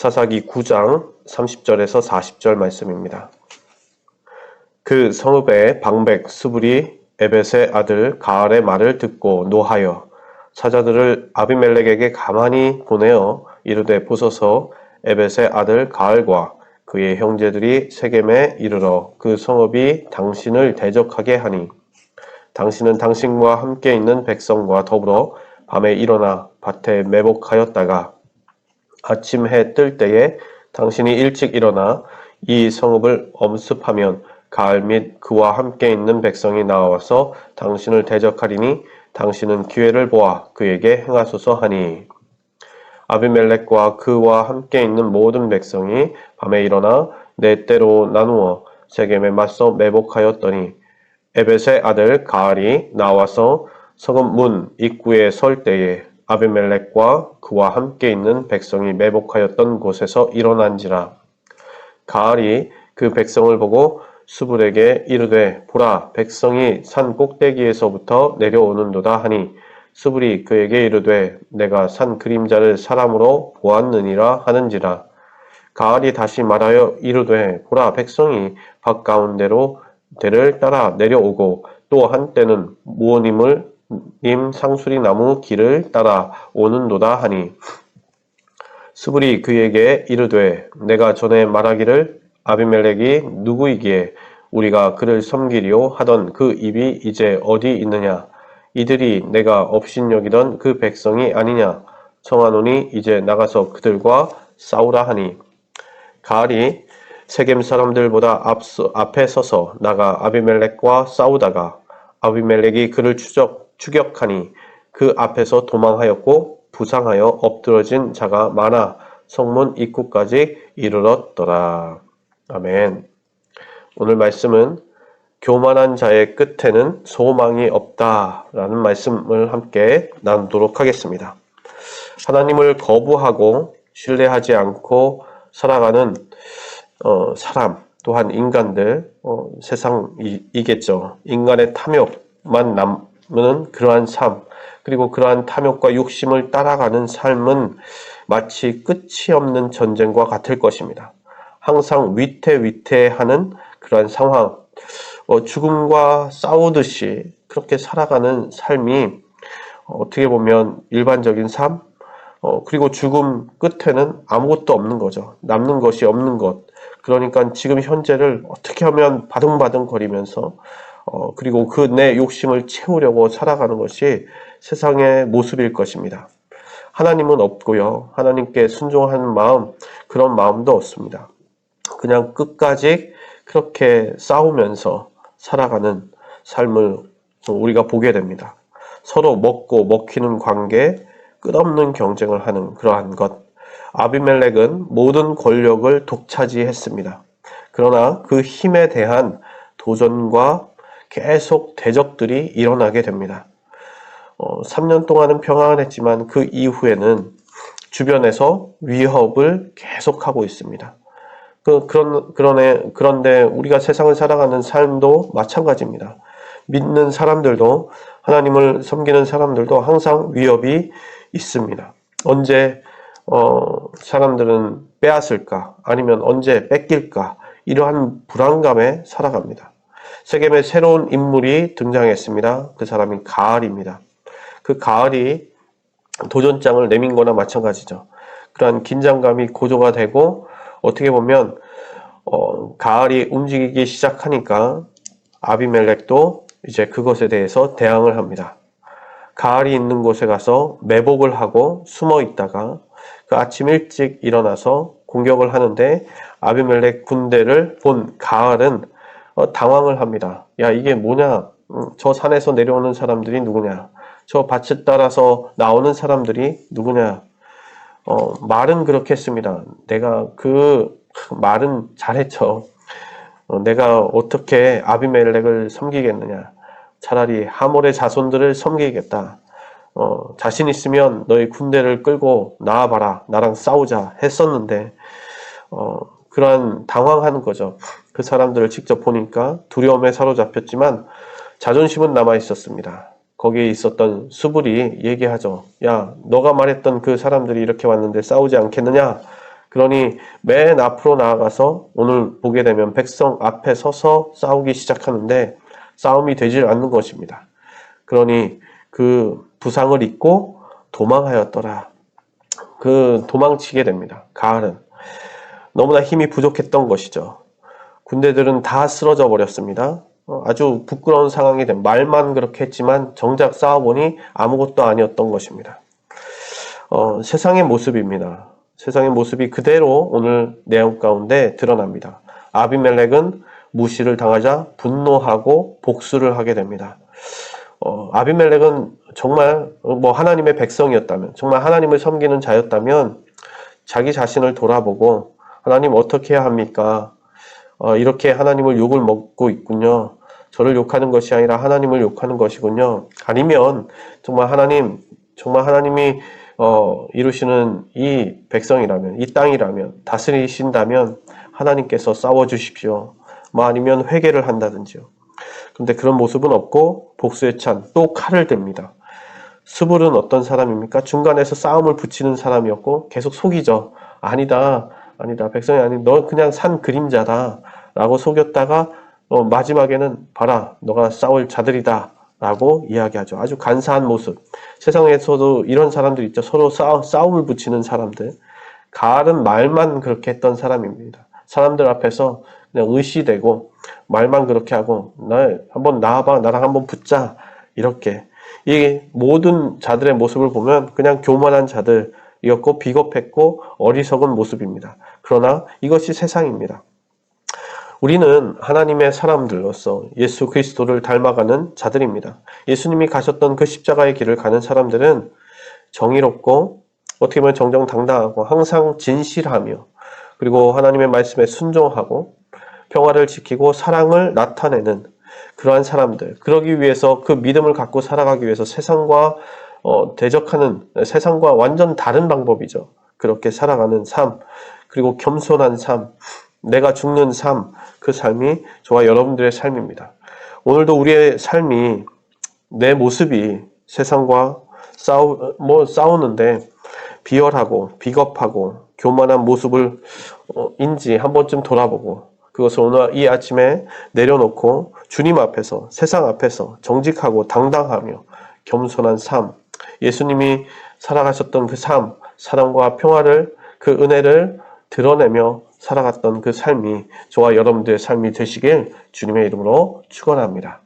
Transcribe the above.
사사기 9장 30절에서 40절 말씀입니다. 그 성읍의 방백 스불이 에벳의 아들 가알의 말을 듣고 노하여 사자들을 아비멜렉에게 가만히 보내어 이르되 보소서 에벳의 아들 가알과 그의 형제들이 세겜에 이르러 그 성읍이 당신을 대적하게 하니 당신은 당신과 함께 있는 백성과 더불어 밤에 일어나 밭에 매복하였다가 아침 해 뜰 때에 당신이 일찍 일어나 이 성읍을 엄습하면 가알 및 그와 함께 있는 백성이 나와서 당신을 대적하리니 당신은 기회를 보아 그에게 행하소서 하니 아비멜렉과 그와 함께 있는 모든 백성이 밤에 일어나 네 때로 나누어 세겜에 맞서 매복하였더니 에벳의 아들 가알이 나와서 성읍 문 입구에 설 때에 아비멜렉과 그와 함께 있는 백성이 매복하였던 곳에서 일어난지라. 가알이 그 백성을 보고 스불에게 이르되 보라 백성이 산 꼭대기에서부터 내려오는도다 하니 스불이 그에게 이르되 내가 산 그림자를 사람으로 보았느니라 하는지라. 가알이 다시 말하여 이르되 보라 백성이 밭 가운데로 대를 따라 내려오고 또 한때는 무오님을 님 상수리 나무 길을 따라 오는도다 하니 스불이 그에게 이르되 내가 전에 말하기를 아비멜렉이 누구이기에 우리가 그를 섬기리오 하던 그 입이 이제 어디 있느냐 이들이 내가 업신여기던 그 백성이 아니냐 청하노니 이제 나가서 그들과 싸우라 하니 가알이 세겜 사람들보다 앞에 서서 나가 아비멜렉과 싸우다가 아비멜렉이 그를 추격하니 그 앞에서 도망하였고 부상하여 엎드러진 자가 많아 성문 입구까지 이르렀더라. 아멘. 오늘 말씀은 교만한 자의 끝에는 소망이 없다라는 말씀을 함께 나누도록 하겠습니다. 하나님을 거부하고 신뢰하지 않고 살아가는 사람 또한 인간들 세상이겠죠. 인간의 탐욕만 남는 그러한 삶 그리고 그러한 탐욕과 욕심을 따라가는 삶은 마치 끝이 없는 전쟁과 같을 것입니다. 항상 위태위태하는 그러한 상황 죽음과 싸우듯이 그렇게 살아가는 삶이 어떻게 보면 일반적인 삶 그리고 죽음 끝에는 아무것도 없는 거죠. 남는 것이 없는 것. 그러니까 지금 현재를 어떻게 하면 바둥바둥 거리면서 그리고 그 내 욕심을 채우려고 살아가는 것이 세상의 모습일 것입니다. 하나님은 없고요. 하나님께 순종하는 마음, 그런 마음도 없습니다. 그냥 끝까지 그렇게 싸우면서 살아가는 삶을 우리가 보게 됩니다. 서로 먹고 먹히는 관계, 끝없는 경쟁을 하는 그러한 것. 아비멜렉은 모든 권력을 독차지했습니다. 그러나 그 힘에 대한 도전과 계속 대적들이 일어나게 됩니다. 3년 동안은 평안했지만 그 이후에는 주변에서 위협을 계속하고 있습니다. 그런데 우리가 세상을 살아가는 삶도 마찬가지입니다. 믿는 사람들도 하나님을 섬기는 사람들도 항상 위협이 있습니다. 언제 사람들은 빼앗을까 아니면 언제 뺏길까 이러한 불안감에 살아갑니다. 세겜에 새로운 인물이 등장했습니다. 그 사람이 가알입니다. 그 가알이 도전장을 내민 거나 마찬가지죠. 그러한 긴장감이 고조가 되고 어떻게 보면 가알이 움직이기 시작하니까 아비멜렉도 이제 그것에 대해서 대항을 합니다. 가알이 있는 곳에 가서 매복을 하고 숨어 있다가 그 아침 일찍 일어나서 공격을 하는데 아비멜렉 군대를 본 가알은 당황을 합니다. 야 이게 뭐냐? 저 산에서 내려오는 사람들이 누구냐? 저 밭을 따라서 나오는 사람들이 누구냐? 말은 그렇게 했습니다. 내가 그 말은 잘했죠. 내가 어떻게 아비멜렉을 섬기겠느냐? 차라리 하몰의 자손들을 섬기겠다. 자신 있으면 너희 군대를 끌고 나와봐라. 나랑 싸우자 했었는데 그러한 당황하는 거죠. 그 사람들을 직접 보니까 두려움에 사로잡혔지만 자존심은 남아 있었습니다. 거기에 있었던 스불이 얘기하죠. 야, 너가 말했던 그 사람들이 이렇게 왔는데 싸우지 않겠느냐? 그러니 맨 앞으로 나아가서 오늘 보게 되면 백성 앞에 서서 싸우기 시작하는데 싸움이 되질 않는 것입니다. 그러니 그 부상을 입고 도망하였더라. 그 도망치게 됩니다. 가을은 너무나 힘이 부족했던 것이죠. 군대들은 다 쓰러져 버렸습니다. 아주 부끄러운 상황이 된 말만 그렇게 했지만 정작 싸워보니 아무것도 아니었던 것입니다. 세상의 모습입니다. 세상의 모습이 그대로 오늘 내용 가운데 드러납니다. 아비멜렉은 무시를 당하자 분노하고 복수를 하게 됩니다. 아비멜렉은 정말 하나님의 백성이었다면, 정말 하나님을 섬기는 자였다면 자기 자신을 돌아보고 하나님 어떻게 해야 합니까? 이렇게 하나님을 욕을 먹고 있군요. 저를 욕하는 것이 아니라 하나님을 욕하는 것이군요. 아니면 정말 하나님이 이루시는 이 백성이라면, 이 땅이라면, 다스리신다면 하나님께서 싸워주십시오. 아니면 회개를 한다든지요. 그런데 그런 모습은 없고 복수의 찬, 또 칼을 댑니다. 스불은 어떤 사람입니까? 중간에서 싸움을 붙이는 사람이었고 계속 속이죠. 아니다, 백성이 아니, 너 그냥 산 그림자다 라고 속였다가 마지막에는 봐라, 너가 싸울 자들이다 라고 이야기하죠. 아주 간사한 모습. 세상에서도 이런 사람들 있죠. 서로 싸움을 붙이는 사람들. 가을은 말만 그렇게 했던 사람입니다. 사람들 앞에서 그냥 의시되고 말만 그렇게 하고 한번 나와봐, 나랑 한번 붙자, 이렇게. 이 모든 자들의 모습을 보면 그냥 교만한 자들이었고 비겁했고 어리석은 모습입니다. 그러나 이것이 세상입니다. 우리는 하나님의 사람들로서 예수 그리스도를 닮아가는 자들입니다. 예수님이 가셨던 그 십자가의 길을 가는 사람들은 정의롭고 어떻게 보면 정정당당하고 항상 진실하며 그리고 하나님의 말씀에 순종하고 평화를 지키고 사랑을 나타내는 그러한 사람들, 그러기 위해서 그 믿음을 갖고 살아가기 위해서 세상과 대적하는, 세상과 완전 다른 방법이죠. 그렇게 살아가는 삶, 그리고 겸손한 삶, 내가 죽는 삶, 그 삶이 저와 여러분들의 삶입니다. 오늘도 우리의 삶이, 내 모습이 세상과 싸우는데 비열하고 비겁하고 교만한 모습을 인지 한 번쯤 돌아보고 그것을 오늘 이 아침에 내려놓고 주님 앞에서, 세상 앞에서 정직하고 당당하며 겸손한 삶, 예수님이 살아가셨던 그 삶, 사랑과 평화를, 그 은혜를 드러내며 살아갔던 그 삶이 저와 여러분들의 삶이 되시길 주님의 이름으로 축원합니다.